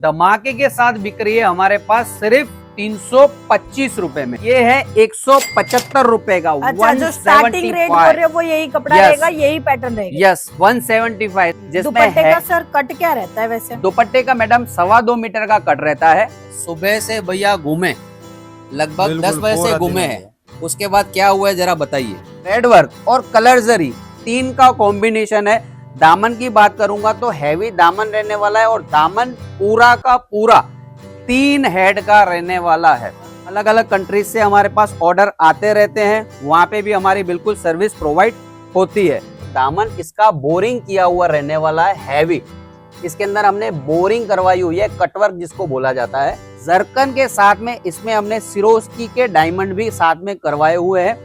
धमाके के साथ बिक रही है हमारे पास सिर्फ 325 रुपए में। ये है 175 रुपए का। अच्छा, जो स्टार्टिंग रेट बोल रहे हो वो यही कपड़ा रहेगा, यही पैटर्न रहेगा। यस 175। जिसमें दुपट्टे का सर कट क्या रहता है वैसे? दुपट्टे का मैडम 2.25 मीटर का कट रहता है। सुबह से भैया घूमे, लगभग 10 बजे से घूमे हैं। उसके बाद क्या हुआ है जरा बताइए। थ्रेड वर्क और कलर जरी 3 का कॉम्बिनेशन है। दामन की बात करूंगा तो हैवी दामन रहने वाला है और दामन पूरा का पूरा 3 हेड का रहने वाला है। अलग अलग कंट्रीज से हमारे पास ऑर्डर आते रहते हैं, वहां पे भी हमारी बिल्कुल सर्विस प्रोवाइड होती है। दामन इसका बोरिंग किया हुआ रहने वाला है, हैवी। इसके अंदर हमने बोरिंग करवाई हुई है, कटवर्क जिसको बोला जाता है। जरकन के साथ में इसमें हमने सिरोस्की के डायमंड भी साथ में करवाए हुए हैं।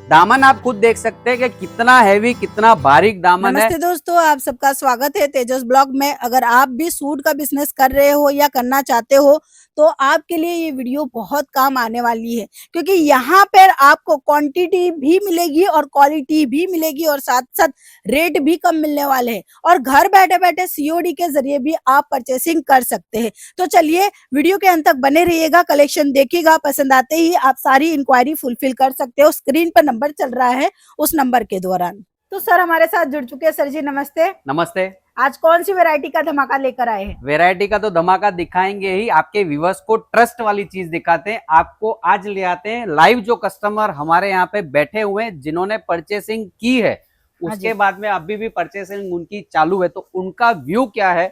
दामन आप खुद देख सकते हैं कि कितना हैवी, कितना बारीक दामन है। नमस्ते दोस्तों, आप सबका स्वागत है तेजस ब्लॉग में। अगर आप भी सूट का बिजनेस कर रहे हो या करना चाहते हो तो आपके लिए ये वीडियो बहुत काम आने वाली है, क्योंकि यहाँ पर आपको क्वांटिटी भी मिलेगी और क्वालिटी भी मिलेगी और साथ साथ रेट भी कम मिलने वाले हैं और घर बैठे बैठे सीओडी के जरिए भी आप परचेसिंग कर सकते हैं। तो चलिए वीडियो के अंत तक बने रहिएगा, कलेक्शन देखिएगा, पसंद आते ही आप सारी इंक्वायरी फुलफिल कर सकते हो। स्क्रीन पर नंबर चल रहा है, उस नंबर के दौरान। तो सर हमारे साथ जुड़ चुके हैं। सर जी नमस्ते। नमस्ते। आज कौन सी वैरायटी का धमाका लेकर आए हैं? वैरायटी का तो धमाका दिखाएंगे ही, आपके व्यूवर्स को ट्रस्ट वाली चीज दिखाते हैं। आपको आज ले आते हैं लाइव, जो कस्टमर हमारे यहाँ पे बैठे हुए हैं जिन्होंने परचेसिंग की है, उसके बाद में अभी भी परचेसिंग उनकी चालू है, तो उनका व्यू क्या है,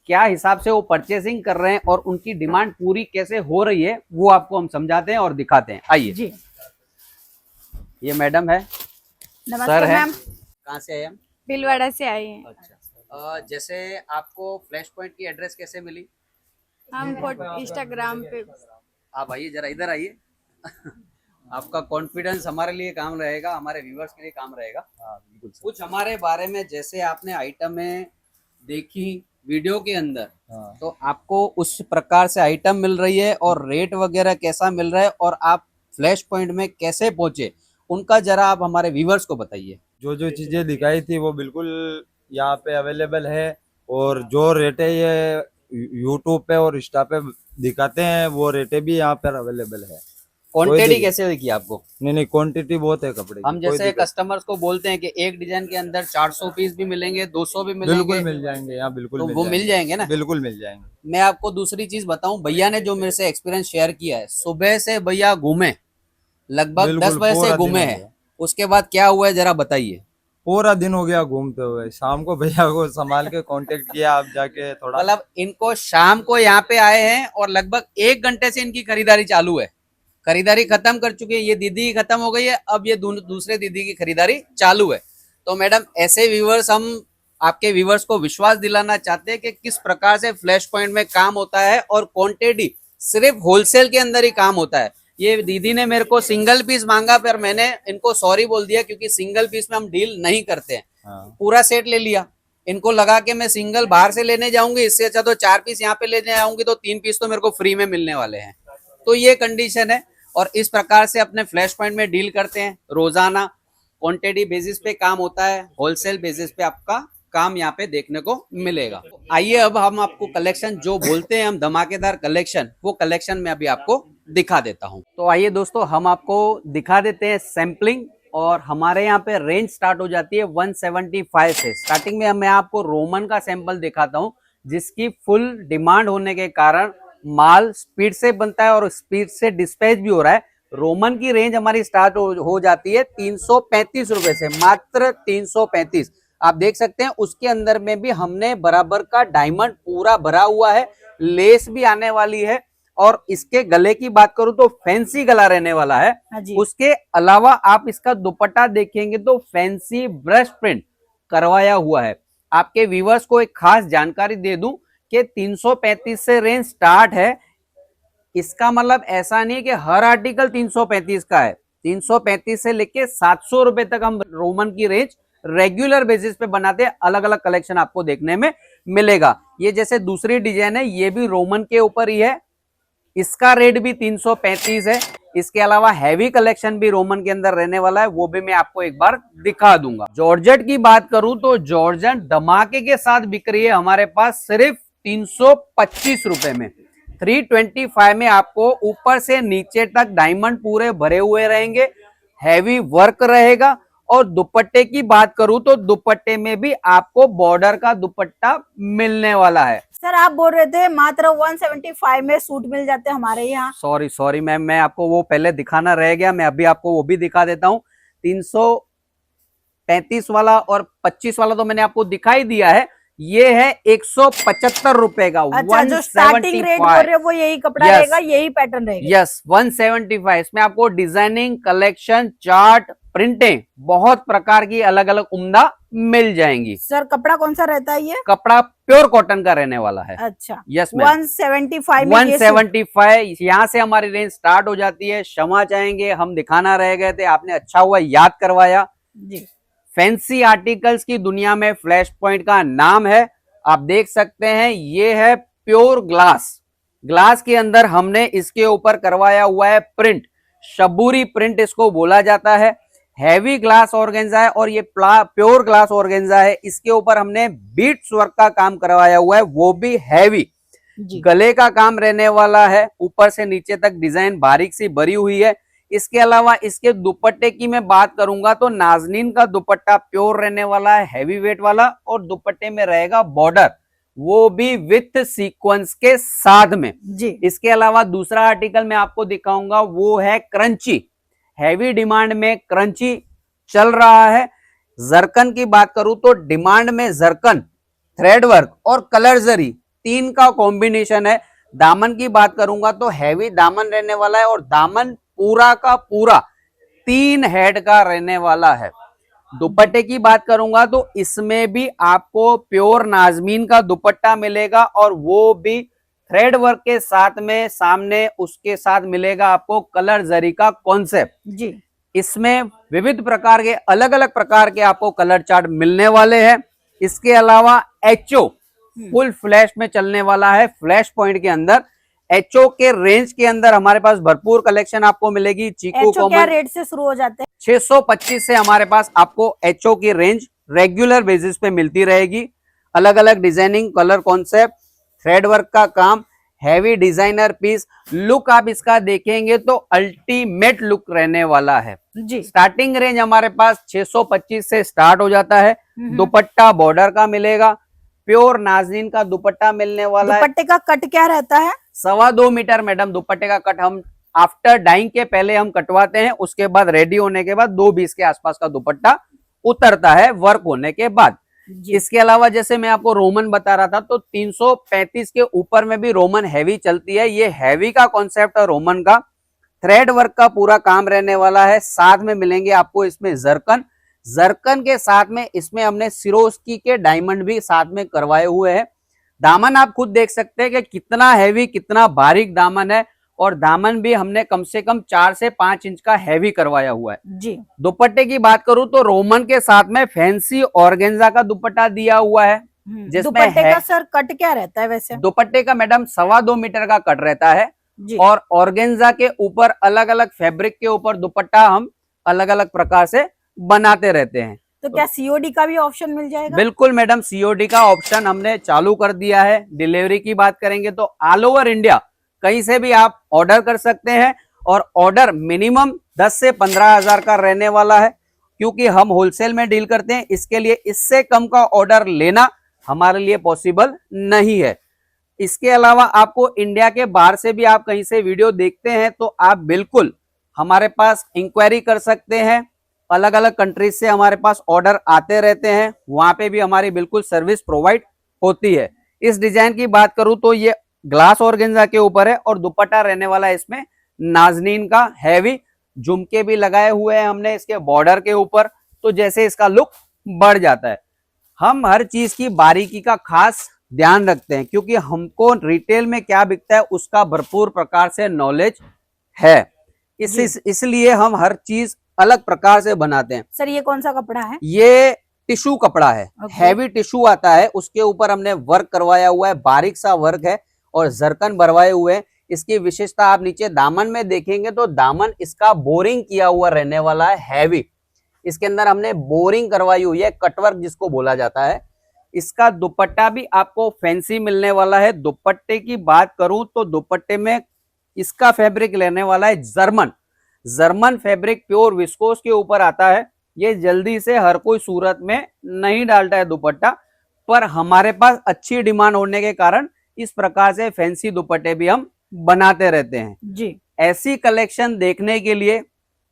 क्या हिसाब से वो परचेसिंग कर रहे हैं और उनकी डिमांड पूरी कैसे हो रही है, वो आपको हम समझाते हैं और दिखाते हैं। आइए जी। ये मैडम है। नमस्ते मैम। कहाँ से आए हम? भीलवाड़ा से आए हैं। अच्छा, जैसे आपको फ्लैश पॉइंट की एड्रेस कैसे मिली? हम इंस्टाग्राम पे। आप आइए जरा, इधर आइए। आपका कॉन्फिडेंस हमारे लिए काम रहेगा, हमारे व्यूअर्स के लिए काम रहेगा। कुछ हमारे बारे में, जैसे आपने आइटमें देखी वीडियो के अंदर, तो आपको उस प्रकार से आइटम मिल रही है और रेट वगैरह कैसा मिल रहा है और आप फ्लैश पॉइंट में कैसे पहुंचे, उनका जरा आप हमारे व्यूअर्स को बताइए। जो जो चीजें दिखाई थी वो बिल्कुल यहाँ पे अवेलेबल है और जो रेटे ये यूट्यूब पे और इंस्टा पे दिखाते हैं वो रेटे भी यहाँ पर अवेलेबल है। क्वांटिटी कैसे देखी आपको? नहीं, क्वांटिटी बहुत है कपड़े की। हम जैसे कस्टमर्स को बोलते हैं कि एक डिजाइन के अंदर 400 पीस भी मिलेंगे, 200 भी मिलेंगे, बिल्कुल मिल जाएंगे यहाँ, बिल्कुल तो वो मिल जाएंगे ना? बिल्कुल मिल जाएंगे। मैं आपको दूसरी चीज बताऊं, भैया ने जो मेरे से एक्सपीरियंस शेयर किया है, सुबह से भैया घूमे, लगभग 10 बजे से घूमे हैं। उसके बाद क्या हुआ है जरा बताइए। पूरा दिन हो गया घूमते हुए, शाम को भैया को संभाल के कांटेक्ट किया, आप जाके थोड़ा, मतलब इनको शाम को यहाँ पे आए हैं और लगभग 1 घंटे से इनकी खरीदारी चालू है। खरीदारी खत्म कर चुके हैं, ये दीदी की खत्म हो गई है, अब ये दूसरे दीदी की खरीदारी चालू है। तो मैडम, ऐसे व्यूवर्स, हम आपके व्यूवर्स को विश्वास दिलाना चाहते हैं कि किस प्रकार से फ्लैश पॉइंट में काम होता है और क्वांटिटी सिर्फ होलसेल के अंदर ही काम होता है। ये दीदी ने मेरे को सिंगल पीस मांगा, पर मैंने इनको सॉरी बोल दिया, क्योंकि सिंगल पीस में हम डील नहीं करते हैं। पूरा सेट ले लिया। इनको लगा कि मैं सिंगल बाहर से लेने जाऊंगी, इससे अच्छा तो 4 पीस यहाँ पे लेने आऊंगी, तो 3 पीस तो मेरे को फ्री में मिलने वाले हैं। तो ये कंडीशन है और इस प्रकार से अपने फ्लैश पॉइंट में डील करते हैं। रोजाना क्वांटिटी बेसिस पे काम होता है, होलसेल बेसिस पे आपका काम यहाँ पे देखने को मिलेगा। आइए अब हम आपको कलेक्शन, जो बोलते हैं हम धमाकेदार कलेक्शन, वो कलेक्शन में अभी आपको दिखा देता हूँ। तो आइए दोस्तों, हम आपको दिखा देते हैं सैम्पलिंग। और हमारे यहाँ पे रेंज स्टार्ट हो जाती है 175 से। स्टार्टिंग में मैं आपको रोमन का सैंपल दिखाता हूँ, जिसकी फुल डिमांड होने के कारण माल स्पीड से बनता है और स्पीड से डिस्पैच भी हो रहा है। रोमन की रेंज हमारी स्टार्ट हो जाती है 335 रुपए से, मात्र 335। आप देख सकते हैं उसके अंदर में भी हमने बराबर का डायमंड पूरा भरा हुआ है, लेस भी आने वाली है। और इसके गले की बात करूं तो फैंसी गला रहने वाला है। उसके अलावा आप इसका दुपट्टा देखेंगे तो फैंसी ब्रश प्रिंट करवाया हुआ है। आपके व्यूवर्स को एक खास जानकारी दे दूं कि 335 से रेंज स्टार्ट है। इसका मतलब ऐसा नहीं कि हर आर्टिकल 335 का है। 335 से लेके 700 रुपए तक हम रोमन की रेंज रेगुलर बेसिस पे बनाते हैं। अलग अलग कलेक्शन आपको देखने में मिलेगा। ये जैसे दूसरी डिजाइन है, ये भी रोमन के ऊपर ही है, इसका रेट भी 335 है। इसके अलावा हैवी कलेक्शन भी रोमन के अंदर रहने वाला है, वो भी मैं आपको एक बार दिखा दूंगा। जॉर्जेट की बात करूं तो जॉर्जेट धमाके के साथ बिक रही है हमारे पास सिर्फ 325 रुपए में। 325 में आपको ऊपर से नीचे तक डायमंड पूरे भरे हुए रहेंगे, हैवी वर्क रहेगा। और दुपट्टे की बात करूं तो दुपट्टे में भी आपको बॉर्डर का दुपट्टा मिलने वाला है। सर आप बोल रहे थे मात्र 175 में सूट मिल जाते हैं हमारे यहाँ। सॉरी मैम, मैं आपको वो पहले दिखाना रह गया, मैं अभी आपको वो भी दिखा देता हूँ। 335 वाला और 25 वाला तो मैंने आपको दिखाई दिया है। ये है 175 रुपए का। अच्छा, जो स्टार्टिंग रेट बोल रहे हो वो यही कपड़ा Yes. रहेगा, यही पैटर्न रहेगा। यस 175। इसमें आपको डिजाइनिंग, कलेक्शन, चार्ट, प्रिंटिंग, बहुत प्रकार की अलग अलग उम्दा मिल जाएंगी। सर कपड़ा कौन सा रहता है ये? कपड़ा प्योर कॉटन का रहने वाला है। अच्छा, यस मैम। 175 में ये सूट। 175 यहाँ से हमारी रेंज स्टार्ट हो जाती है। क्षमा चाहेंगे, हम दिखाना रह गए थे, आपने अच्छा हुआ याद करवाया। जी, फैंसी आर्टिकल्स की दुनिया में फ्लैश पॉइंट का नाम है। आप देख सकते हैं ये है प्योर ग्लास। ग्लास के अंदर हमने इसके ऊपर करवाया हुआ है प्रिंट, शबूरी प्रिंट इसको बोला जाता है। हैवी ग्लास ऑर्गेन्जा है और ये प्योर ग्लास ऑर्गेन्जा है। इसके ऊपर हमने बीट्स वर्क का काम करवाया हुआ है, वो भी हैवी। जी, गले का काम रहने वाला है, ऊपर से नीचे तक डिजाइन बारीक सी भरी हुई है। इसके अलावा इसके दुपट्टे की मैं बात करूंगा तो नाजनीन का दुपट्टा प्योर रहने वाला है, हैवी वेट वाला। और दुपट्टे में रहेगा बॉर्डर, वो भी विथ सीक्वेंस के साथ में। जी। इसके अलावा दूसरा आर्टिकल मैं आपको दिखाऊंगा वो है क्रंची। हैवी डिमांड में क्रंची चल रहा है। जरकन की बात करूं तो डिमांड में जरकन, थ्रेड वर्क और कलर जरी, तीन का कॉम्बिनेशन है। दामन की बात करूंगा तो हैवी दामन रहने वाला है और दामन पूरा का पूरा 3 हेड का रहने वाला है। दुपट्टे की बात करूंगा तो इसमें भी आपको प्योर नाजमीन का दुपट्टा मिलेगा और वो भी थ्रेड वर्क के साथ में। सामने उसके साथ मिलेगा आपको कलर जरी का कॉन्सेप्ट। जी, इसमें विविध प्रकार के, अलग अलग प्रकार के आपको कलर चार्ट मिलने वाले हैं। इसके अलावा एचओ फुल फ्लैश में चलने वाला है। फ्लैश पॉइंट के अंदर एचओ के रेंज के अंदर हमारे पास भरपूर कलेक्शन आपको मिलेगी। चीकू एचओ क्या रेट से शुरू हो जाते हैं? 625 से हमारे पास आपको एचओ की रेंज रेगुलर बेसिस पे मिलती रहेगी। अलग अलग designing, colour concept, thread work का काम, हैवी डिजाइनर पीस। लुक आप इसका देखेंगे तो अल्टीमेट लुक रहने वाला है। जी, स्टार्टिंग रेंज हमारे पास 625 से स्टार्ट हो जाता है। दुपट्टा बॉर्डर का मिलेगा, प्योर नाजनीन का दुपट्टा मिलने वाला है। दुपट्टे का कट क्या रहता है? 2.25 मीटर मैडम दुपट्टे का कट हम आफ्टर डाइंग के पहले हम कटवाते हैं, उसके बाद रेडी होने के बाद 2.20 के आसपास का दुपट्टा उतरता है वर्क होने के बाद। जी, इसके अलावा जैसे मैं आपको रोमन बता रहा था तो 335 के ऊपर में भी रोमन हैवी चलती है। ये हैवी का कॉन्सेप्ट है रोमन का। थ्रेड वर्क का पूरा काम रहने वाला है। साथ में मिलेंगे आपको इसमें जरकन। जरकन के साथ में इसमें हमने सिरोस्की के डायमंड भी साथ में करवाए हुए हैं। दामन आप खुद देख सकते हैं कि कितना हैवी, कितना बारीक दामन है। और दामन भी हमने कम से कम 4 से 5 इंच का हैवी करवाया हुआ है। जी। दुपट्टे की बात करूं तो रोमन के साथ में फैंसी ऑर्गेन्जा का दुपट्टा दिया हुआ है। जिसमें दुपट्टे है का सर कट क्या रहता है वैसे? दुपट्टे का मैडम 2.25 मीटर का कट रहता है। जी, और ऑर्गेन्जा के ऊपर अलग अलग फैब्रिक के ऊपर दुपट्टा हम अलग अलग प्रकार से बनाते रहते हैं। तो क्या सीओडी का भी ऑप्शन मिल जाएगा? बिल्कुल मैडम, सीओडी का ऑप्शन हमने चालू कर दिया है। डिलीवरी की बात करेंगे तो ऑल ओवर इंडिया कहीं से भी आप ऑर्डर कर सकते हैं और ऑर्डर मिनिमम 10 से 15 हजार का रहने वाला है, क्योंकि हम होलसेल में डील करते हैं। इसके लिए इससे कम का ऑर्डर लेना हमारे लिए पॉसिबल नहीं है। इसके अलावा आपको इंडिया के बाहर से भी आप कहीं से वीडियो देखते हैं तो आप बिल्कुल हमारे पास इंक्वायरी कर सकते हैं। अलग अलग कंट्रीज से हमारे पास ऑर्डर आते रहते हैं, वहां पे भी हमारी बिल्कुल सर्विस प्रोवाइड होती है। इस डिजाइन की बात करूं तो ये ग्लास ऑर्गेन्जा के ऊपर है और दुपट्टा रहने वाला है इसमें नाजनीन का हैवी। झुमके भी लगाए हुए हैं हमने इसके बॉर्डर के ऊपर, तो जैसे इसका लुक बढ़ जाता है। हम हर चीज की बारीकी का खास ध्यान रखते हैं, क्योंकि हमको रिटेल में क्या बिकता है उसका भरपूर प्रकार से नॉलेज है। इसलिए हम हर चीज अलग प्रकार से बनाते हैं। सर ये कौन सा कपड़ा है? ये टिश्यू कपड़ा है, Okay. हैवी टिश्यू आता है, उसके ऊपर हमने वर्क करवाया हुआ है, बारीक सा वर्क है और जरकन भरवाए हुए हैं। इसकी विशेषता आप नीचे दामन में देखेंगे तो दामन इसका बोरिंग किया हुआ रहने वाला है, हैवी। इसके अंदर हमने बोरिंग करवाई हुई है, कटवर्क जिसको बोला जाता है। इसका दुपट्टा भी आपको फैंसी मिलने वाला है। दुपट्टे की बात करूं तो दुपट्टे में इसका फैब्रिक लेने वाला है जर्मन फैब्रिक, प्योर विस्कोस के ऊपर आता है। ये जल्दी से हर कोई सूरत में नहीं डालता है दुपट्टा, पर हमारे पास अच्छी डिमांड होने के कारण इस प्रकार से फैंसी दुपट्टे भी हम बनाते रहते हैं जी। ऐसी कलेक्शन देखने के लिए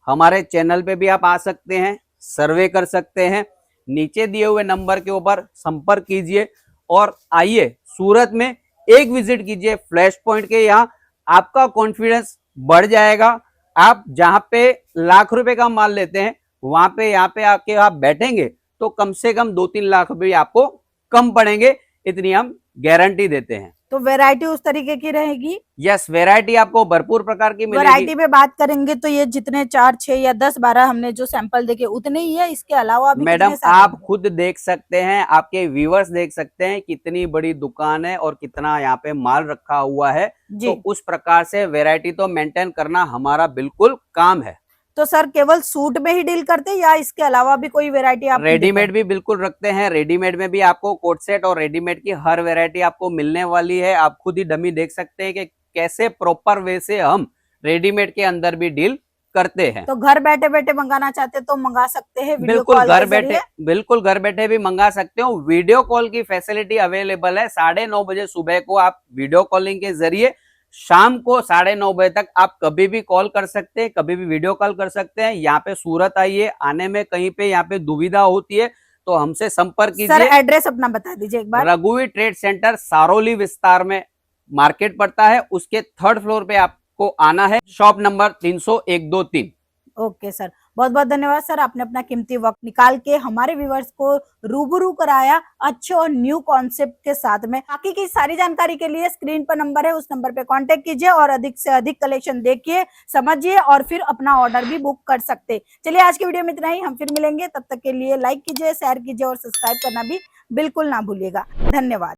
हमारे चैनल पे भी आप आ सकते हैं, सर्वे कर सकते हैं। नीचे दिए हुए नंबर के ऊपर संपर्क कीजिए और आइए सूरत में एक विजिट कीजिए फ्लैश पॉइंट के। यहाँ आपका कॉन्फिडेंस बढ़ जाएगा। आप जहां पे लाख रुपए का माल लेते हैं वहां पे यहाँ पे आके आप बैठेंगे तो कम से कम 2-3 लाख रुपए आपको कम पड़ेंगे, इतनी हम गारंटी देते हैं। तो वैरायटी उस तरीके की रहेगी। यस, वैरायटी आपको भरपूर प्रकार की मिलेगी। वैरायटी में बात करेंगे तो ये जितने 4, 6 या 10, 12 हमने जो सैंपल देखे उतने ही है, इसके अलावा भी मैडम कितने सारे आप हैं? खुद देख सकते हैं, आपके व्यूअर्स देख सकते हैं कितनी बड़ी दुकान है और कितना यहाँ पे माल रखा हुआ है। जी। तो उस प्रकार से वैरायटी तो मेंटेन करना हमारा बिल्कुल काम है। तो सर केवल सूट में ही डील करते हैं या इसके अलावा भी कोई वैरायटी आप रेडीमेड भी बिल्कुल रखते हैं। रेडीमेड में भी आपको कोट सेट और रेडीमेड की हर वैरायटी आपको मिलने वाली है। आप खुद ही डमी देख सकते हैं कि कैसे प्रॉपर वे से हम रेडीमेड के अंदर भी डील करते हैं। तो घर बैठे बैठे मंगाना चाहते तो मंगा सकते हैं वीडियो बिल्कुल कॉल घर के जरिए। बैठे, बिल्कुल घर बैठे भी मंगा सकते हो। वीडियो कॉल की फैसिलिटी अवेलेबल है। 9:30 बजे सुबह को आप वीडियो कॉलिंग के जरिए शाम को 9:30 बजे तक आप कभी भी कॉल कर सकते हैं, कभी भी वीडियो कॉल कर सकते हैं। यहाँ पे सूरत आइए, आने में कहीं पे यहाँ पे दुविधा होती है तो हमसे संपर्क सर कीजिए। एड्रेस अपना बता दीजिए एक बार। रघुवीर ट्रेड सेंटर सारोली विस्तार में मार्केट पड़ता है, उसके 3rd फ्लोर पे आपको आना है। Shop number 30123। ओके सर, बहुत बहुत धन्यवाद सर, आपने अपना कीमती वक्त निकाल के हमारे व्यूवर्स को रूबरू कराया अच्छे और न्यू कॉन्सेप्ट के साथ में। बाकी की सारी जानकारी के लिए स्क्रीन पर नंबर है, उस नंबर पे कांटेक्ट कीजिए और अधिक से अधिक कलेक्शन देखिए, समझिए और फिर अपना ऑर्डर भी बुक कर सकते। चलिए आज की वीडियो में इतना ही, हम फिर मिलेंगे। तब तक के लिए लाइक कीजिए, शेयर कीजिए और सब्सक्राइब करना भी बिल्कुल ना भूलिएगा। धन्यवाद।